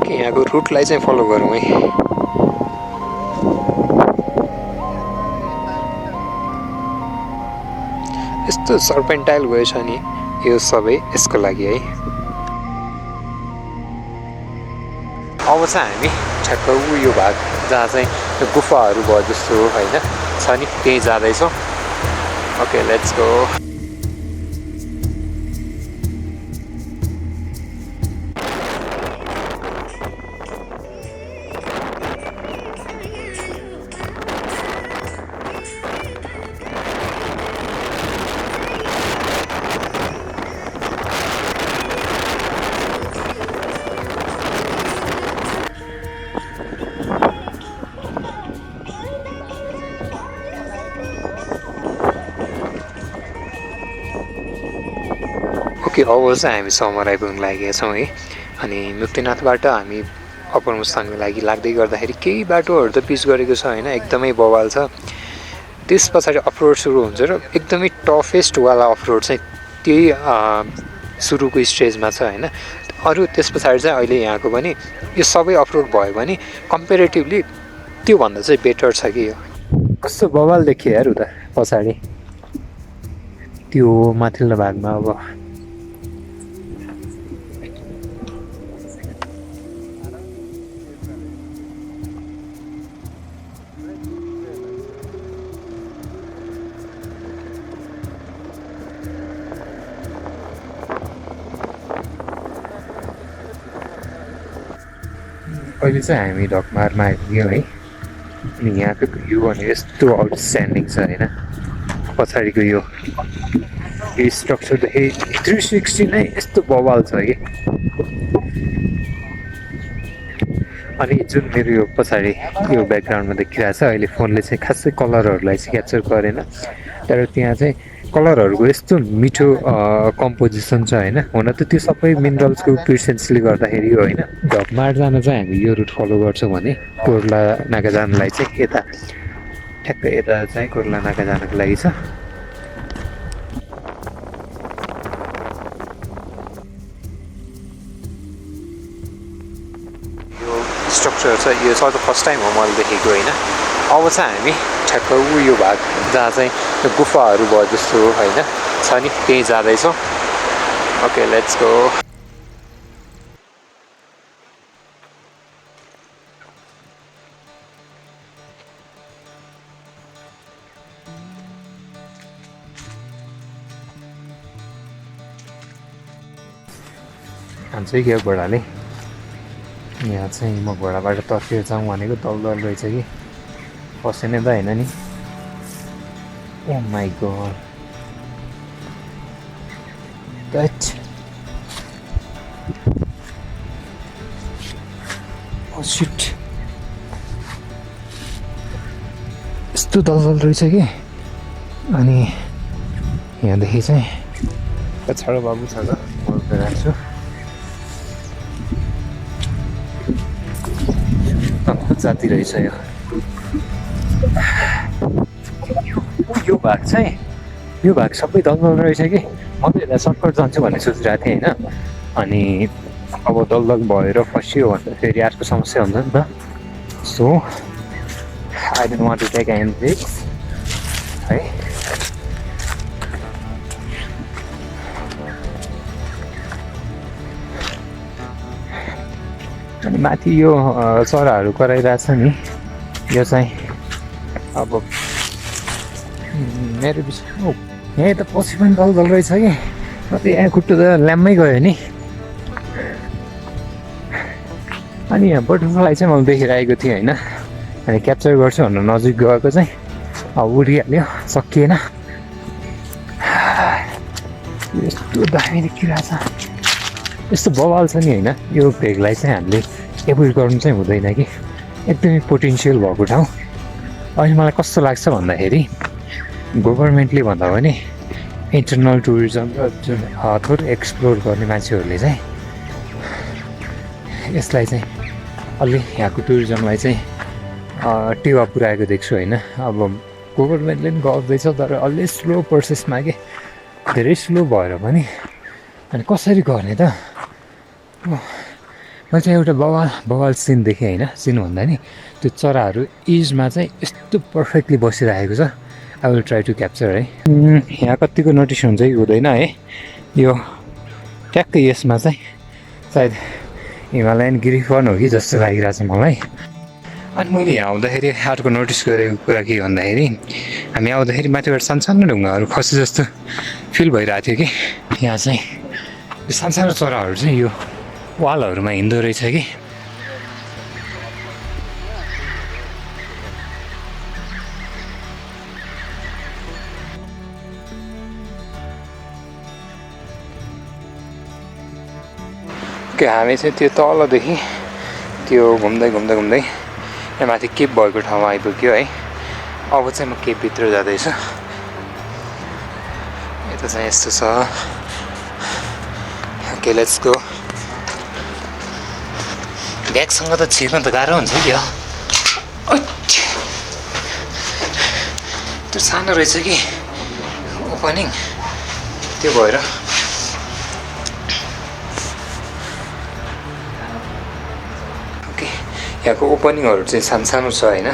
कि यहाँको रुटलाई चाहिँ फलो गरौँ है। यस्तो सर्पेन्टाइल गएछ नि यो सबै यसको लागि है। अब चाहिँ हामी ठ्याक्क यो भाग जहाँ चाहिँ यो गुफाहरू भयो जस्तो होइन छ नि त्यहीँ जाँदैछौँ। Okay let's go. ओके अब चाहिँ हामी समर आइपुग्न लागेका छौँ है। अनि मुक्तिनाथबाट हामी अप्पर मुस्ताङको लागि लाग्दै गर्दाखेरि केही बाटोहरू त पिच गरेको छ होइन, एकदमै बवाल छ। त्यस पछाडि अफरोड सुरु हुन्छ र एकदमै टफेस्टवाला अफरोड चाहिँ त्यही सुरुको स्टेजमा छ होइन। अरू त्यस पछाडि चाहिँ अहिले यहाँको पनि यो सबै अफरोड भयो भने कम्पेरेटिभली त्योभन्दा चाहिँ बेटर छ कि यो। कस्तो बवाल देखियो यार उता पछाडि त्यो माथिल्लो भागमा। अब अहिले चाहिँ हामी ढकमारमा आइपुग्यौँ है। अनि यहाँको भ्यू भने यस्तो आउटस्ट्यान्डिङ छ होइन। पछाडिको यो स्ट्रक्चरदेखि 360 नै यस्तो बवाल छ कि। अनि जुन मेरो यो पछाडि यो ब्याकग्राउन्डमा देखिरहेको छ अहिले फोनले चाहिँ खासै कलरहरूलाई चाहिँ क्याप्चर गरेन, तर त्यहाँ चाहिँ कलरहरूको यस्तो मिठो कम्पोजिसन छ होइन। हुन त त्यो सबै मिनरल्सको प्रिसेन्सले गर्दाखेरि हो होइन। ढकमार जान चाहिँ हामी यो रुट फलो गर्छौँ भने कोर्ला नाका जानलाई चाहिँ यता ठ्याक्कै यता चाहिँ कोर्ला नाका जानको लागि छ। यो स्ट्रक्चर छ यो चाहिँ फर्स्ट टाइम हो मैले देखेको होइन। अब चाहिँ हामी ठ्याक्क यो भाग जहाँ चाहिँ यो गुफाहरू भयो जस्तो होइन छ नि त्यहीँ जाँदैछौँ। Okay let's go. हान्छ कि यो घोडाले यहाँ चाहिँ म घोडाबाट तर्केर जाउँ भनेको दलदल रहेछ कि फसेने त होइन नि। Oh my god that oh shit यस्तो दलदल रहेछ कि। अनि यहाँदेखि चाहिँ छाडो बाबु छ त म राख्छु। जाति रहेछ यो भाग चाहिँ यो भाग सबै दलदल रहेछ कि। म त यता सर्टकट जान्छु भन्ने सोचिरहेको थिएँ होइन। अनि अब दलदल भएर फसियो भन्दा फेरि अर्को समस्या हुन्छ नि त। So I don't want to take any risk है। अनि माथि यो चराहरू कराइरहेछ नि यो चाहिँ अब मेरो विषय यहीँ त पछि पनि दलदल रहेछ कि। म त यहाँ खुट्टो त ल्याम्मै गयो नि। अनि यहाँ बटरफ्लाई चाहिँ मैले देखिरहेको थिएँ होइन। अनि क्याप्चर गर्छु भनेर नजिक गएको चाहिँ अब उडिहाल्यो सकिएन। यस्तो दामी देखिरहेछ यस्तो बवाल छ नि होइन। यो भेगलाई चाहिँ हामीले एभोइड गर्नु चाहिँ हुँदैन कि एकदमै पोटेन्सियल भएको ठाउँ। अहिले मलाई कस्तो लाग्छ भन्दाखेरि गभर्मेन्टले भन्दा पनि इन्टरनल टुरिज्म र जुन थोरै एक्सप्लोर गर्ने मान्छेहरूले चाहिँ यसलाई चाहिँ अलि यहाँको टुरिज्मलाई चाहिँ टेवा पुऱ्याएको देख्छु होइन। अब गभर्मेन्टले पनि गर्दैछ तर अलि स्लो प्रोसेसमा के धेरै स्लो भएर पनि अनि कसरी गर्ने त। मैले चाहिँ एउटा बवाल सिन देखेँ होइन, सिन भन्दा नि त्यो चराहरू इजमा चाहिँ यस्तो पर्फेक्टली बसिरहेको छ। I will try to capture है। यहाँ कतिको नोटिस हुन्छ कि हुँदैन है, यो ट्याक्कै यसमा चाहिँ सायद हिमालयन गिरिफन हो कि जस्तो लागिरहेको छ मलाई। अनि मैले यहाँ आउँदाखेरि अर्को नोटिस गरेको कुरा के भन्दाखेरि हामी आउँदाखेरि माथिबाट सानो ढुङ्गाहरू खसे जस्तो फिल भइरहेको थियो कि यहाँ चाहिँ यो सानो चराहरू चाहिँ यो वालहरूमा हिँड्दो रहेछ कि। हामी चाहिँ त्यो तलदेखि त्यो घुम्दै यहाँ माथि केप भएको ठाउँमा आइपुग्यो है। अब चाहिँ म केपभित्र जाँदैछु। यता चाहिँ यस्तो छ। Okay let's go. ब्यागसँग त छिर्न त गाह्रो हुन्छ क्या। त्यो सानो रहेछ कि ओपनिङ, त्यो भएर ओके यहाँको ओपनिङहरू चाहिँ सानो छ होइन।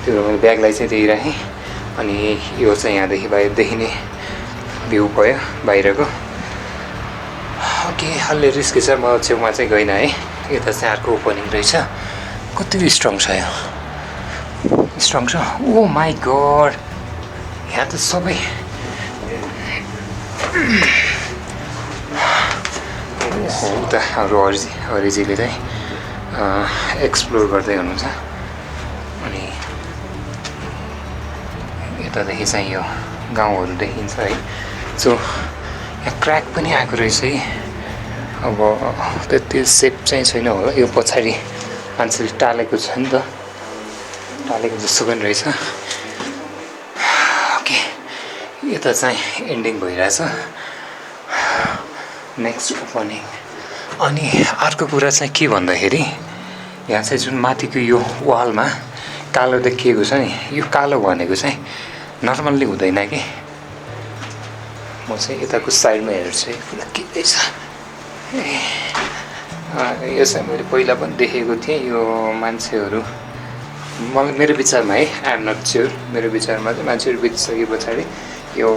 त्यो मैले ब्यागलाई चाहिँ त्यही राखेँ। अनि यो चाहिँ यहाँदेखि बाहिर देखिने भ्यू भयो बाहिरको। ओके अलि रिस्की छ, म छेउमा चाहिँ गइनँ है। यता चाहिँ अर्को ओपनिङ रहेछ। कति स्ट्रङ छ यो, स्ट्रङ छ। ओ माई गड, यहाँ त सबै उता हाम्रो हरिजीले चाहिँ एक्सप्लोर गर्दै हुनुहुन्छ। अनि यतादेखि चाहिँ यो गाउँहरू देखिन्छ है। सो यहाँ क्र्याक पनि आएको रहेछ है। अब त्यति सेप चाहिँ छैन होला, यो पछाडि मान्छेले टालेको छ नि त, टालेको जस्तो पनि रहेछ। ओके यता चाहिँ एन्डिङ भइरहेछ, नेक्स्ट ओपनिङ। अनि अर्को कुरा चाहिँ के भन्दाखेरि यहाँ चाहिँ जुन माथिको यो वालमा कालो देखिएको छ नि, यो कालो भनेको चाहिँ नर्मल्ली हुँदैन कि। म चाहिँ यताको साइडमा हेर्छु पुरा के रहेछ। यो चाहिँ मैले पहिला पनि देखेको थिएँ। यो मान्छेहरू मलाई मेरो विचारमा है, आई एम नट स्योर, मेरो विचारमा चाहिँ मान्छेहरू बितिसके पछाडि यो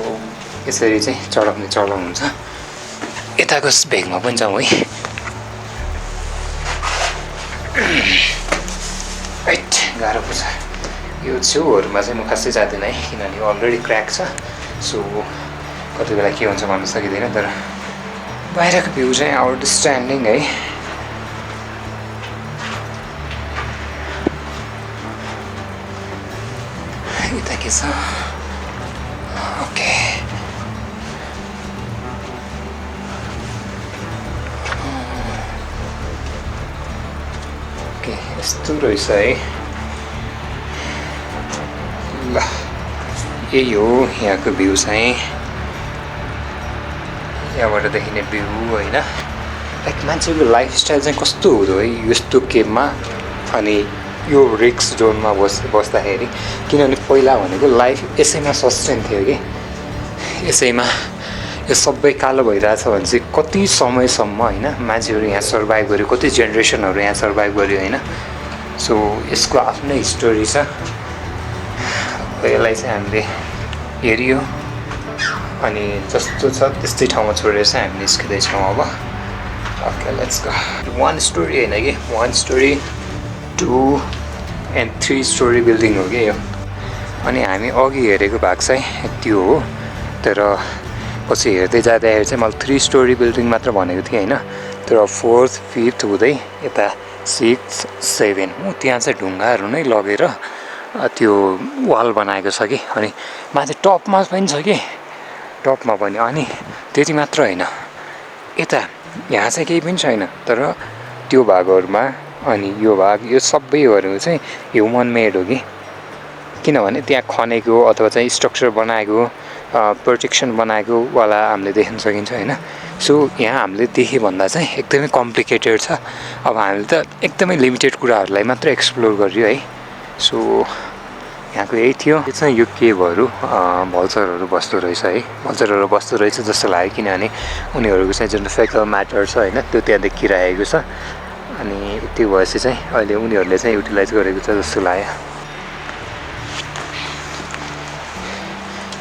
यसरी चाहिँ चढाउने चलन हुन्छ। यताको भेगमा पनि जाउँ है। राइट गाह्रो पर्छ यो छेउहरूमा चाहिँ म खासै जाँदिनँ है, किनभने यो अलरेडी क्र्याक छ। सो कति बेला के हुन्छ भन्न सकिँदैन। तर बाहिरको भ्यू चाहिँ आउटस्ट्यान्डिङ है। यता के छ? ओके ओके यस्तो रहेछ है। ल यही हो यहाँको भ्यू चाहिँ, यहाँबाट देखिने भ्यू होइन। लाइक मान्छेको लाइफस्टाइल चाहिँ कस्तो हुँदो है यस्तो केपमा अनि यो रिक्स जोनमा बस्दाखेरि। किनभने पहिला भनेको लाइफ यसैमा सस्टेन थियो कि, यसैमा यो सबै कालो भइरहेछ भने चाहिँ कति समयसम्म होइन मान्छेहरू यहाँ सर्भाइभ गर्यो, कति जेनेरेसनहरू यहाँ सर्भाइभ गर्यो होइन। सो यसको आफ्नै स्टोरी छ। यसलाई चाहिँ हामीले हेरियो अनि जस्तो छ त्यस्तै ठाउँमा छोडेर चाहिँ हामी निस्किँदैछौँ अब। Okay let's go. 1 स्टोरी होइन कि, 1 स्टोरी 2 and 3 स्टोरी बिल्डिङ हो कि यो। अनि हामी अघि हेरेको भाग चाहिँ त्यो हो, तर पछि हेर्दै जाँदाखेरि चाहिँ मैले 3 स्टोरी बिल्डिङ मात्र भनेको थिएँ होइन। तर 4th 5th हुँदै यता 6 7 त्यहाँ चाहिँ ढुङ्गाहरू नै लगेर त्यो वाल बनाएको छ कि। अनि माथि टपमा पनि छ कि, टपमा पनि। अनि त्यति मात्र होइन, यता यहाँ चाहिँ केही पनि छैन, तर त्यो भागहरूमा अनि यो भाग यो सबैहरू चाहिँ ह्युमन मेड हो कि। किनभने त्यहाँ खनेको अथवा चाहिँ स्ट्रक्चर बनाएको प्रोटेक्सन बनाएको वाला हामीले देख्न सकिन्छ होइन। सो यहाँ हामीले देखे भन्दा चाहिँ एकदमै कम्प्लिकेटेड छ। अब हामीले त एकदमै लिमिटेड कुराहरूलाई मात्र एक्सप्लोर गर्यो है। सो यहाँको यही थियो। यो चाहिँ यो केभहरू भल्चरहरू बस्दो रहेछ है, भल्चरहरू बस्दो रहेछ जस्तो लाग्यो। किनभने उनीहरूको चाहिँ जुन फेकल म्याटर छ होइन त्यो त्यहाँ देखिरहेको छ। अनि यति भएपछि चाहिँ अहिले उनीहरूले चाहिँ युटिलाइज गरेको छ जस्तो लाग्यो।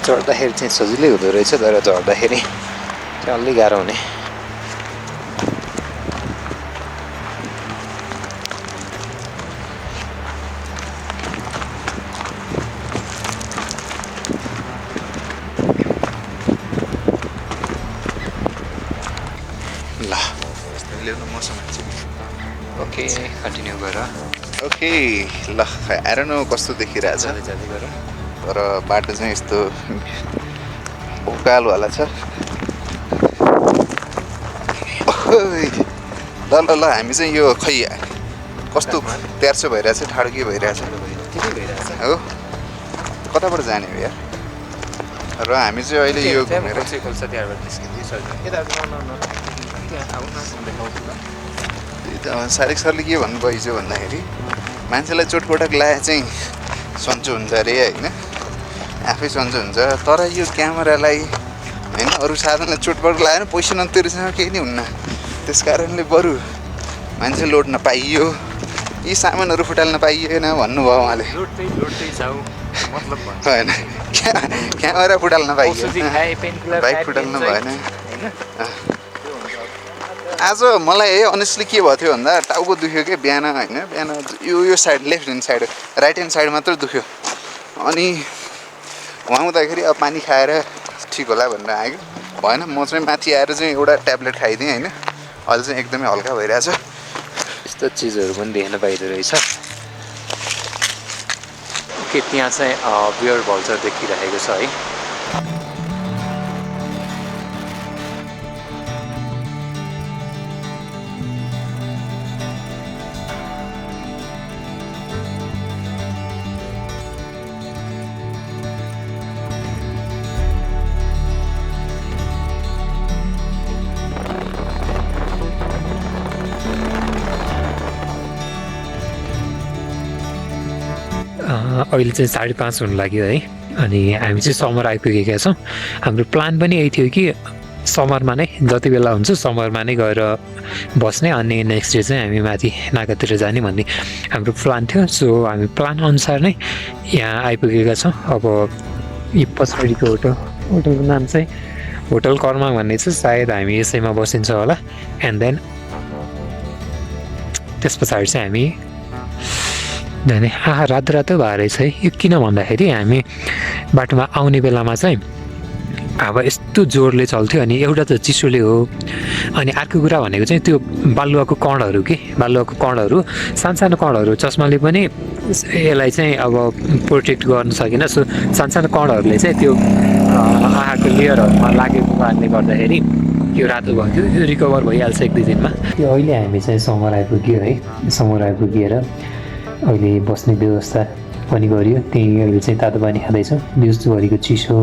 चढ्दाखेरि चाहिँ सजिलै हुँदो रहेछ, तर झर्दाखेरि चाहिँ अलि गाह्रो हुने। ल ल्याउनु मसँग ओके कन्टिन्यू गर। ओके ल आएर न कस्तो देखिरहेछ, जाँदै गर। तर बाटो चाहिँ यस्तो उकालोवाला छ। ल ल ल हामी चाहिँ यो खै कस्तो तेर्सो भइरहेछ, ठाडो के भइरहेछ हो, कताबाट जाने हो यार। र हामी चाहिँ अहिले यो घुमेर सारिक सरले के भन्नुभयो हिजो भन्दाखेरि मान्छेलाई चोटपटक लाए चाहिँ सन्चो हुन्छ अरे होइन, आफै सन्चो हुन्छ। तर यो क्यामेरालाई होइन अरू साधनलाई चोटपटक लगाएर पैसा नतिरेसँग केही नै हुन्न। त्यस कारणले बरु मान्छे लोड्न पाइयो, यी सामानहरू फुटाल्न पाइएन भन्नुभयो उहाँले। होइन क्यामेरा फुटाल्न पाइयो, बाइक फुटाल्न भएन। आज मलाई अनेस्टली के भयो थियो भन्दा टाउको दुख्यो क्या बिहान होइन, बिहान यो side left hand side right hand side मात्र दुख्यो। अनि उहाँ हुँदाखेरि अब पानी खाएर ठिक होला भनेर आयो, भएन म चाहिँ माथि आएर चाहिँ एउटा ट्याब्लेट खाइदिएँ होइन, अहिले चाहिँ एकदमै हल्का भइरहेछ। यस्तो चिजहरू पनि देख्न पाइँदो रहेछ। के त्यहाँ चाहिँ बियर भल्चर देखिरहेको छ है। अहिले चाहिँ 5:30 हुन लाग्यो है। अनि हामी चाहिँ समर आइपुगेका छौँ। हाम्रो प्लान पनि यही थियो कि समरमा नै जति बेला हुन्छ समरमा नै गएर बस्ने, अनि नेक्स्ट डे चाहिँ हामी माथि नागातिर जाने भन्ने हाम्रो प्लान थियो। सो हामी प्लान अनुसार नै यहाँ आइपुगेका छौँ। अब यो पछाडिको होटलको नाम चाहिँ होटल कर्मा भन्ने छ, सायद हामी यसैमा बसिन्छ होला। एन्ड देन त्यस पछाडि चाहिँ हामी जाने। रातो रातो भएर रहेछ है यो, किन भन्दाखेरि हामी बाटोमा आउने बेलामा चाहिँ हावा यस्तो जोडले चल्थ्यो, अनि एउटा त चिसोले हो, अनि अर्को कुरा भनेको चाहिँ त्यो बालुवाको कणहरू बालुवाको कणहरू, सानसानो कणहरू, चस्माले पनि यसलाई चाहिँ अब प्रोटेक्ट गर्न सकेन। सो सानसानो कणहरूले चाहिँ त्यो आँखाको लेयरहरूमा लागेको कारणले गर्दाखेरि यो रातो भयो। त्यो रिकभर भइहाल्छ 1-2 दिनमा। त्यो अहिले हामी चाहिँ समर आइपुग्यो है। समर आइपुगेर अहिले बस्ने व्यवस्था पनि गरियो। त्यही अहिले चाहिँ तातो पानी खाँदैछौँ। दिउँसोभरिको चिसो,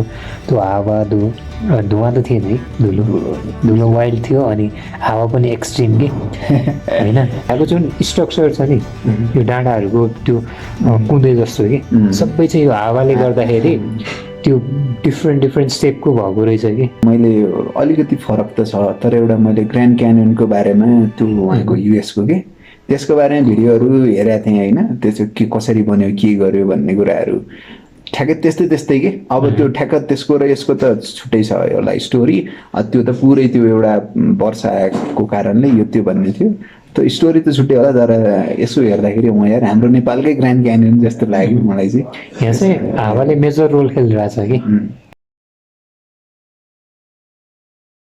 त्यो हावा, धुवा त थिएन है, धुलो वाइल्ड थियो, अनि हावा पनि एक्सट्रिम कि होइन। यहाँको जुन स्ट्रक्चर छ नि यो डाँडाहरूको त्यो कुँदै जस्तो कि सबै चाहिँ यो हावाले गर्दाखेरि त्यो डिफ्रेन्ट सेपको भएको रहेछ कि। मैले अलिकति फरक त छ, तर एउटा मैले ग्रान्ड क्यान्यनको बारेमा त्यो उहाँको युएसको के त्यसको बारेमा भिडियोहरू हेरेको थिएँ होइन, त्यो चाहिँ के कसरी बन्यो के गर्यो भन्ने कुराहरू ठ्याक्कै त्यस्तै के। अब त्यो ठ्याक्क त्यसको र यसको त छुट्टै छ होला स्टोरी। त्यो त पुरै त्यो एउटा वर्षाको कारणले यो त्यो भन्ने थियो, त्यो स्टोरी त छुट्टै होला। तर यसो हेर्दाखेरि म यार हाम्रो नेपालकै ग्रान्ड क्यान्यन जस्तो लाग्यो मलाई चाहिँ। यहाँ चाहिँ हावाले मेजर रोल खेलिरहेछ कि